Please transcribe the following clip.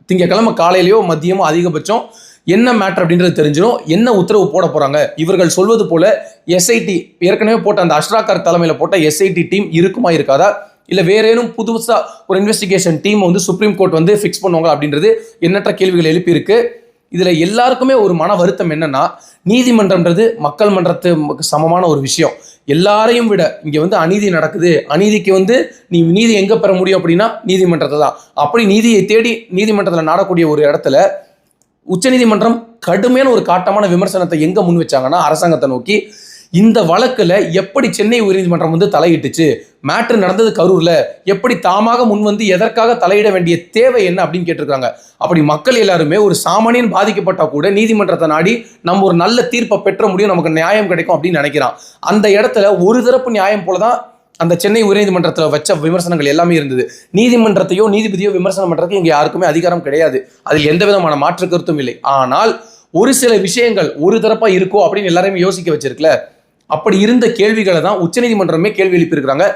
திங்கக்கிழமை காலையிலையோ மதியமோ அதிகபட்சம் என்ன மேட்டர் அப்படின்றது தெரிஞ்சிடும், என்ன உத்தரவு போட போறாங்க. இவர்கள் சொல்வது போல எஸ்ஐடி ஏற்கனவே போட்ட அந்த அஷ்ராகர் தலைமையில் போட்ட எஸ்ஐடி டீம் இருக்குமா இருக்காதா, இல்லை வேற ஏனும் புதுசா ஒரு investigation team supreme court fix பண்ணுவாங்க அப்படின்றது எண்ணற்ற கேள்விகள் எழுப்பி இருக்கு. இதுல எல்லாருக்குமே ஒரு மன வருத்தம் என்னன்னா, நீதிமன்றம்ன்றது மக்கள் மன்றத்துக்கு சமமான ஒரு விஷயம். எல்லாரையும் விட இங்க அநீதி நடக்குது, அநீதிக்கு நீ நீதி எங்க பெற முடியும் அப்படின்னா நீதிமன்றத்தை தான். அப்படி நீதியை தேடி நீதிமன்றத்தில் நாடக்கூடிய ஒரு இடத்துல உச்சநீதிமன்றம் கடுமையான ஒரு காட்டமான விமர்சனத்தை எங்க முன் வச்சாங்கன்னா அரசாங்கத்தை நோக்கி, இந்த வழக்குல எப்படி சென்னை உயர்நீதிமன்றம் தலையிட்டுச்சு, மேட்ரு நடந்தது கரூர்ல, எப்படி தாமாக முன் எதற்காக தலையிட வேண்டிய தேவை என்ன அப்படின்னு கேட்டிருக்காங்க. அப்படி மக்கள் எல்லாருமே ஒரு சாமானியன் பாதிக்கப்பட்டா கூட நீதிமன்றத்தை நாடி நம்ம ஒரு நல்ல தீர்ப்பை பெற்ற முடியும், நமக்கு நியாயம் கிடைக்கும் அப்படின்னு நினைக்கிறான். அந்த இடத்துல ஒரு தரப்பு நியாயம் போலதான் அந்த சென்னை உயர்நீதிமன்றத்தில் வச்ச விமர்சனங்கள் எல்லாமே இருந்தது. நீதிமன்றத்தையோ நீதிபதியோ விமர்சனம் பண்றதுக்கு இங்க யாருக்குமே அதிகாரம் கிடையாது, அதில் எந்த விதமான மாற்று கருத்தும் இல்லை. ஆனால் ஒரு சில விஷயங்கள் ஒரு தரப்பா இருக்கோ அப்படின்னு எல்லாரையும் யோசிக்க வச்சிருக்கல. அப்படி இருந்த கேள்விகளை தான் உச்சநீதிமன்றமே கேள்வி எழுப்பியிருக்கிறாங்க.